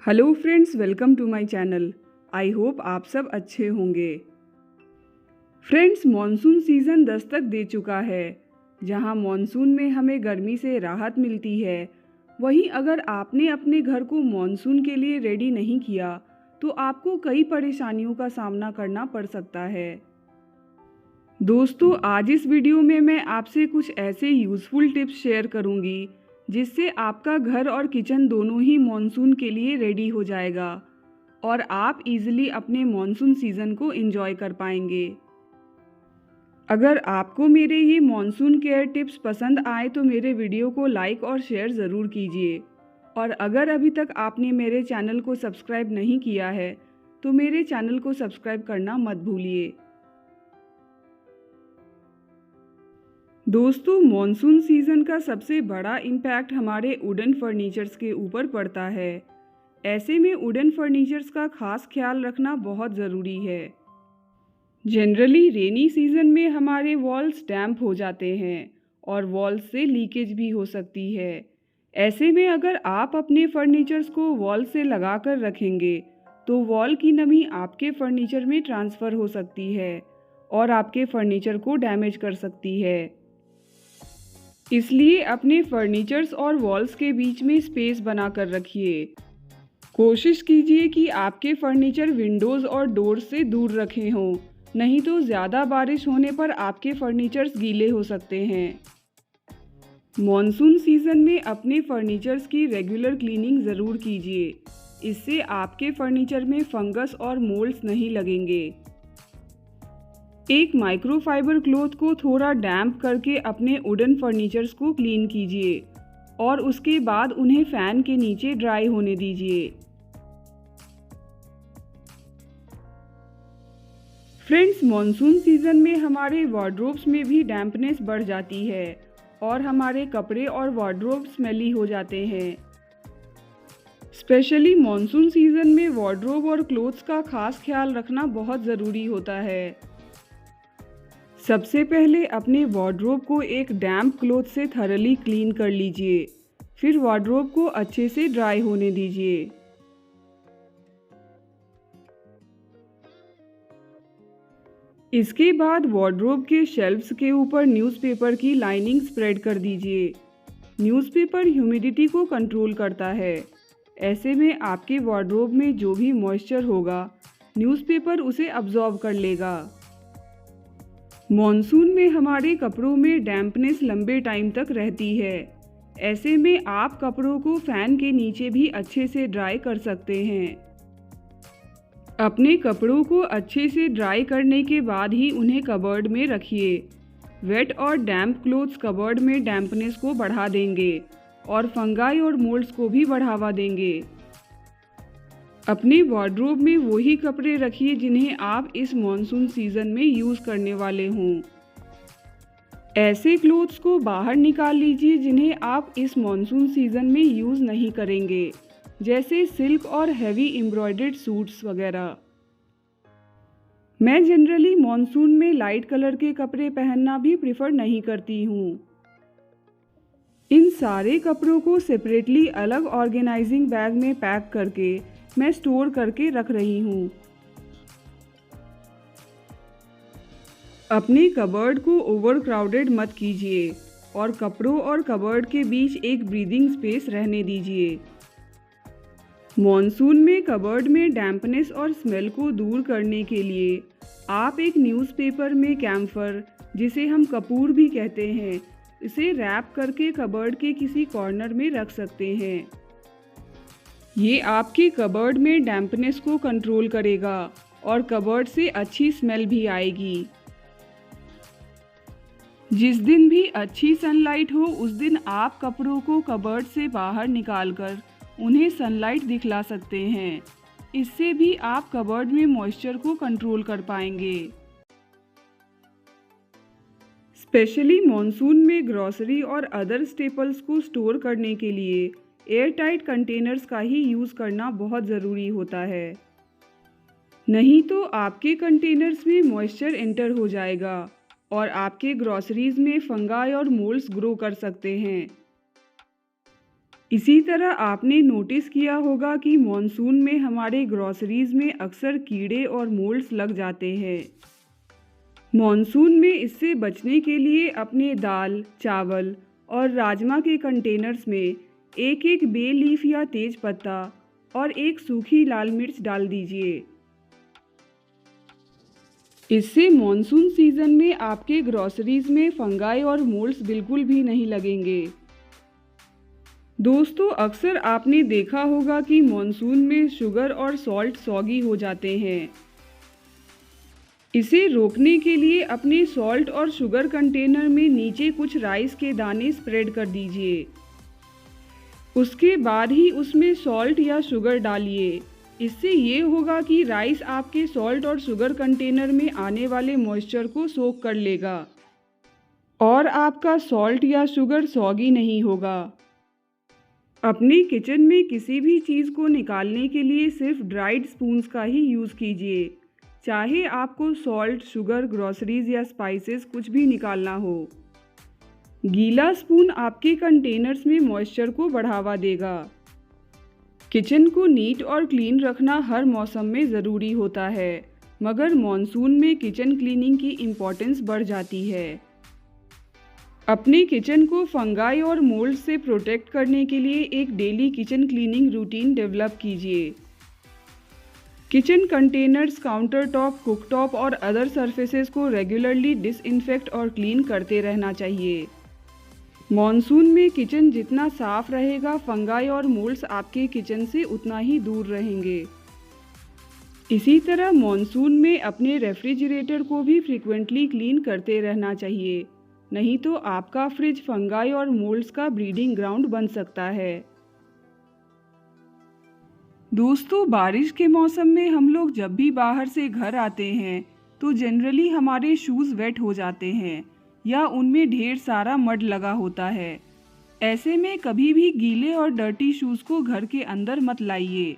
Hello friends, welcome to my channel. I hope आप सब अच्छे होंगे। फ्रेंड्स, मॉनसून सीज़न दस्तक दे चुका है। जहां मॉनसून में हमें गर्मी से राहत मिलती है, वहीं अगर आपने अपने घर को मॉनसून के लिए रेडी नहीं किया तो आपको कई परेशानियों का सामना करना पड़ सकता है। दोस्तों, आज इस वीडियो में मैं आपसे कुछ ऐसे यूज़फुल टिप्स शेयर करूंगी जिससे आपका घर और किचन दोनों ही मॉनसून के लिए रेडी हो जाएगा और आप इजीली अपने मॉनसून सीज़न को एंजॉय कर पाएंगे। अगर आपको मेरे ये मॉनसून केयर टिप्स पसंद आए तो मेरे वीडियो को लाइक और शेयर ज़रूर कीजिए। और अगर अभी तक आपने मेरे चैनल को सब्सक्राइब नहीं किया है तो मेरे चैनल को सब्सक्राइब करना मत भूलिए। दोस्तों, मॉनसून सीज़न का सबसे बड़ा इम्पैक्ट हमारे वुडन फर्नीचर्स के ऊपर पड़ता है। ऐसे में वुडन फर्नीचर्स का खास ख्याल रखना बहुत ज़रूरी है। जनरली रेनी सीज़न में हमारे वॉल्स डैम्प हो जाते हैं और वॉल्स से लीकेज भी हो सकती है। ऐसे में अगर आप अपने फर्नीचर्स को वॉल से लगा कर रखेंगे तो वॉल की नमी आपके फर्नीचर में ट्रांसफ़र हो सकती है और आपके फर्नीचर को डैमेज कर सकती है। इसलिए अपने फर्नीचर्स और वॉल्स के बीच में स्पेस बनाकर रखिए। कोशिश कीजिए कि आपके फर्नीचर विंडोज़ और डोर्स से दूर रखे हों, नहीं तो ज़्यादा बारिश होने पर आपके फर्नीचर्स गीले हो सकते हैं। मॉनसून सीज़न में अपने फर्नीचर्स की रेगुलर क्लीनिंग ज़रूर कीजिए। इससे आपके फर्नीचर में फंगस और मोल्ड्स नहीं लगेंगे। एक माइक्रोफाइबर क्लॉथ को थोड़ा डैम्प करके अपने वुडन फर्नीचर्स को क्लीन कीजिए और उसके बाद उन्हें फैन के नीचे ड्राई होने दीजिए। फ्रेंड्स, मॉनसून सीज़न में हमारे वार्डरोब्स में भी डैम्पनेस बढ़ जाती है और हमारे कपड़े और वार्डरोब स्मेली हो जाते हैं। स्पेशली मॉनसून सीज़न में वार्डरोब और क्लोथ्स का खास ख्याल रखना बहुत ज़रूरी होता है। सबसे पहले अपने वार्डरोब को एक डैम्प क्लॉथ से थरली क्लीन कर लीजिए। फिर वार्डरोब को अच्छे से ड्राई होने दीजिए। इसके बाद वार्डरोब के शेल्फ्स के ऊपर न्यूज़पेपर की लाइनिंग स्प्रेड कर दीजिए। न्यूज़पेपर ह्यूमिडिटी को कंट्रोल करता है। ऐसे में आपके वार्डरोब में जो भी मॉइस्चर होगा, न्यूज़पेपर उसे अब्जॉर्ब कर लेगा। मॉनसून में हमारे कपड़ों में डैम्पनेस लंबे टाइम तक रहती है। ऐसे में आप कपड़ों को फैन के नीचे भी अच्छे से ड्राई कर सकते हैं। अपने कपड़ों को अच्छे से ड्राई करने के बाद ही उन्हें कबर्ड में रखिए। वेट और डैम्प क्लोथ्स कबर्ड में डैम्पनेस को बढ़ा देंगे और फंगाई और मोल्ड्स को भी बढ़ावा देंगे। अपने वार्डरोब में वही कपड़े रखिए जिन्हें आप इस मॉनसून सीज़न में यूज़ करने वाले हों। ऐसे क्लोथ्स को बाहर निकाल लीजिए जिन्हें आप इस मॉनसून सीज़न में यूज़ नहीं करेंगे, जैसे सिल्क और हैवी एम्ब्रॉयडर्ड सूट्स वगैरह। मैं जनरली मॉनसून में लाइट कलर के कपड़े पहनना भी प्रेफर नहीं करती हूँ। इन सारे कपड़ों को सेपरेटली अलग ऑर्गेनाइजिंग बैग में पैक करके मैं स्टोर करके रख रही हूँ। अपने कबर्ड को ओवरक्राउडेड मत कीजिए और कपड़ों और कबर्ड के बीच एक ब्रीदिंग स्पेस रहने दीजिए। मॉनसून में कबर्ड में डैम्पनेस और स्मेल को दूर करने के लिए आप एक न्यूज़पेपर में कैम्फर, जिसे हम कपूर भी कहते हैं, इसे रैप करके कबर्ड के किसी कॉर्नर में रख सकते हैं। ये आपके कबर्ड में डैम्पनेस को कंट्रोल करेगा और कबर्ड से अच्छी स्मेल भी आएगी। जिस दिन भी अच्छी सनलाइट हो उस दिन आप कपड़ों को कबर्ड से बाहर निकालकर उन्हें सनलाइट दिखला सकते हैं। इससे भी आप कबर्ड में मॉइस्चर को कंट्रोल कर पाएंगे। स्पेशली मॉनसून में ग्रॉसरी और अदर स्टेपल्स को स्टोर करने के लिए एयरटाइट कंटेनर्स का ही यूज़ करना बहुत ज़रूरी होता है। नहीं तो आपके कंटेनर्स में मॉइस्चर एंटर हो जाएगा और आपके ग्रॉसरीज में फंगाई और मोल्ड्स ग्रो कर सकते हैं। इसी तरह आपने नोटिस किया होगा कि मॉनसून में हमारे ग्रॉसरीज में अक्सर कीड़े और मोल्ड्स लग जाते हैं। मॉनसून में इससे बचने के लिए अपने दाल, चावल और राजमा के कंटेनर्स में एक एक बे लीफ या तेज पत्ता और एक सूखी लाल मिर्च डाल दीजिए। इससे मॉनसून सीजन में आपके ग्रॉसरीज में फंगाई और मोल्ड्स बिल्कुल भी नहीं लगेंगे। दोस्तों, अक्सर आपने देखा होगा कि मॉनसून में शुगर और सॉल्ट सॉगी हो जाते हैं। इसे रोकने के लिए अपने सॉल्ट और शुगर कंटेनर में नीचे कुछ राइस के दाने स्प्रेड कर दीजिए। उसके बाद ही उसमें सॉल्ट या शुगर डालिए। इससे ये होगा कि राइस आपके सॉल्ट और शुगर कंटेनर में आने वाले मॉइस्चर को सोक कर लेगा और आपका सॉल्ट या शुगर सॉगी नहीं होगा। अपने किचन में किसी भी चीज़ को निकालने के लिए सिर्फ ड्राइड स्पून्स का ही यूज़ कीजिए, चाहे आपको सॉल्ट, शुगर, ग्रॉसरीज या स्पाइसेस कुछ भी निकालना हो। गीला स्पून आपके कंटेनर्स में मॉइस्चर को बढ़ावा देगा। किचन को नीट और क्लीन रखना हर मौसम में ज़रूरी होता है, मगर मॉनसून में किचन क्लीनिंग की इम्पोर्टेंस बढ़ जाती है। अपने किचन को फंगाई और मोल्ड से प्रोटेक्ट करने के लिए एक daily kitchen cleaning routine develop कीजिए। Kitchen containers, counter top, cooktop और अदर सरफेसेस को रेगुलरली डिसइंफेक्ट और क्लीन करते रहना चाहिए। मॉनसून में किचन जितना साफ रहेगा, फंगाई और मोल्ड्स आपके किचन से उतना ही दूर रहेंगे। इसी तरह मॉनसून में अपने रेफ्रिजरेटर को भी फ्रीक्वेंटली क्लीन करते रहना चाहिए, नहीं तो आपका फ्रिज फंगाई और मोल्ड्स का ब्रीडिंग ग्राउंड बन सकता है। दोस्तों, बारिश के मौसम में हम लोग जब भी बाहर से घर आते हैं तो जनरली हमारे शूज़ वेट हो जाते हैं या उनमें ढेर सारा मड लगा होता है। ऐसे में कभी भी गीले और डर्टी शूज़ को घर के अंदर मत लाइए।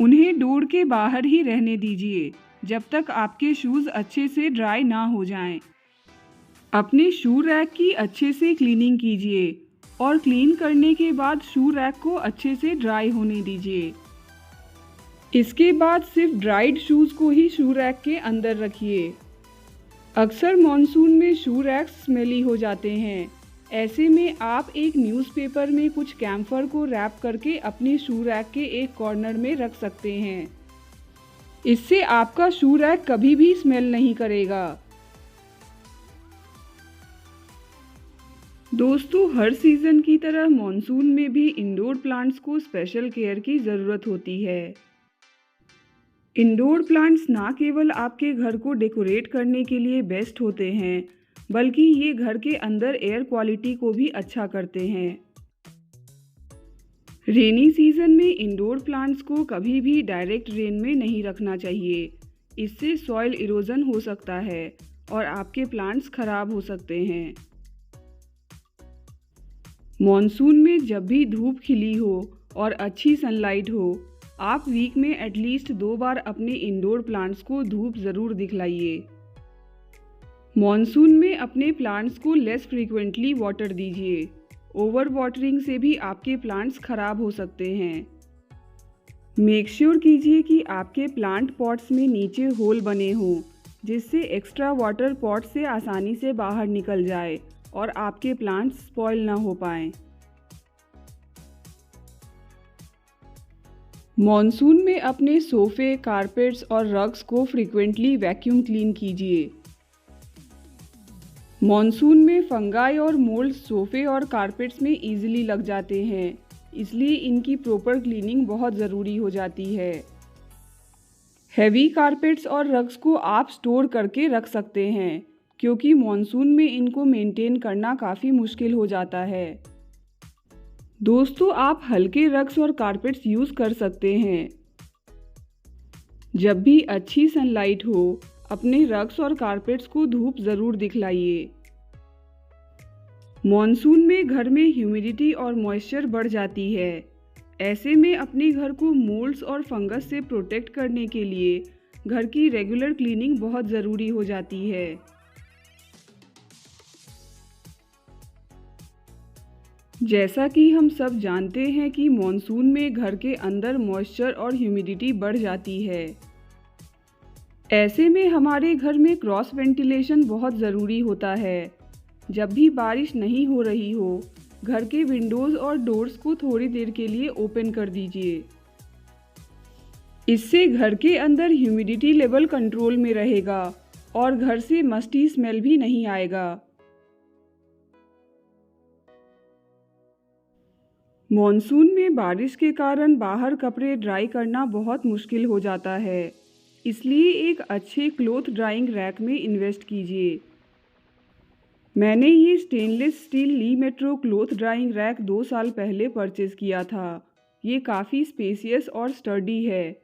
उन्हें डोर के बाहर ही रहने दीजिए जब तक आपके शूज़ अच्छे से ड्राई ना हो जाएं। अपने शू रैक की अच्छे से क्लीनिंग कीजिए और क्लीन करने के बाद शू रैक को अच्छे से ड्राई होने दीजिए। इसके बाद सिर्फ ड्राइड शूज़ को ही शू रैक के अंदर रखिए। अक्सर मॉनसून में शू रैक्स स्मेली हो जाते हैं। ऐसे में आप एक न्यूज़पेपर में कुछ कैम्फर को रैप करके अपने शू रैक के एक कॉर्नर में रख सकते हैं। इससे आपका शू रैक कभी भी स्मेल नहीं करेगा। दोस्तों, हर सीज़न की तरह मॉनसून में भी इंडोर प्लांट्स को स्पेशल केयर की ज़रूरत होती है। इंडोर प्लांट्स ना केवल आपके घर को डेकोरेट करने के लिए बेस्ट होते हैं, बल्कि ये घर के अंदर एयर क्वालिटी को भी अच्छा करते हैं। रेनी सीज़न में इंडोर प्लांट्स को कभी भी डायरेक्ट रेन में नहीं रखना चाहिए। इससे सॉइल इरोजन हो सकता है और आपके प्लांट्स खराब हो सकते हैं। मॉनसून में जब भी धूप खिली हो और अच्छी सनलाइट हो, आप वीक में एटलीस्ट 2 बार अपने इंडोर प्लांट्स को धूप ज़रूर दिखलाइए। मॉनसून में अपने प्लांट्स को लेस फ्रीक्वेंटली वाटर दीजिए। ओवर वाटरिंग से भी आपके प्लांट्स खराब हो सकते हैं। मेक श्योर कीजिए कि आपके प्लांट पॉट्स में नीचे होल बने हों, जिससे एक्स्ट्रा वाटर पॉट से आसानी से बाहर निकल जाए और आपके प्लांट्स स्पॉइल ना हो पाएं। मॉनसून में अपने सोफे, कारपेट्स और रग्स को फ्रीक्वेंटली वैक्यूम क्लीन कीजिए। मॉनसून में फंगाई और मोल्ड सोफे और कारपेट्स में इजीली लग जाते हैं, इसलिए इनकी प्रॉपर क्लीनिंग बहुत ज़रूरी हो जाती है। हैवी कारपेट्स और रग्स को आप स्टोर करके रख सकते हैं, क्योंकि मॉनसून में इनको मेंटेन करना काफ़ी मुश्किल हो जाता है। दोस्तों, आप हल्के रग्स और कारपेट्स यूज़ कर सकते हैं। जब भी अच्छी सनलाइट हो, अपने रग्स और कारपेट्स को धूप ज़रूर दिखलाइए। मॉनसून में घर में ह्यूमिडिटी और मॉइस्चर बढ़ जाती है। ऐसे में अपने घर को मोल्ड्स और फंगस से प्रोटेक्ट करने के लिए घर की रेगुलर क्लीनिंग बहुत ज़रूरी हो जाती है। जैसा कि हम सब जानते हैं कि मॉनसून में घर के अंदर मॉइस्चर और ह्यूमिडिटी बढ़ जाती है। ऐसे में हमारे घर में क्रॉस वेंटिलेशन बहुत ज़रूरी होता है। जब भी बारिश नहीं हो रही हो, घर के विंडोज़ और डोर्स को थोड़ी देर के लिए ओपन कर दीजिए। इससे घर के अंदर ह्यूमिडिटी लेवल कंट्रोल में रहेगा और घर से मस्टी स्मेल भी नहीं आएगा। मॉनसून में बारिश के कारण बाहर कपड़े ड्राई करना बहुत मुश्किल हो जाता है, इसलिए एक अच्छे क्लॉथ ड्राइंग रैक में इन्वेस्ट कीजिए। मैंने ये स्टेनलेस स्टील ली मेट्रो क्लॉथ ड्राइंग रैक 2 साल पहले परचेज़ किया था। ये काफ़ी स्पेसियस और स्टर्डी है।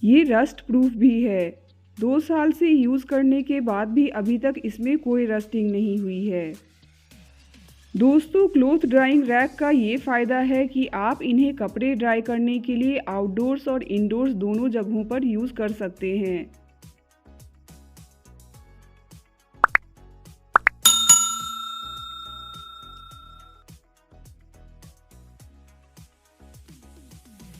ये रस्ट प्रूफ भी है। 2 साल से यूज़ करने के बाद भी अभी तक इसमें कोई रस्टिंग नहीं हुई है। दोस्तों, क्लॉथ ड्राइंग रैक का ये फ़ायदा है कि आप इन्हें कपड़े ड्राई करने के लिए आउटडोर्स और इनडोर्स दोनों जगहों पर यूज़ कर सकते हैं।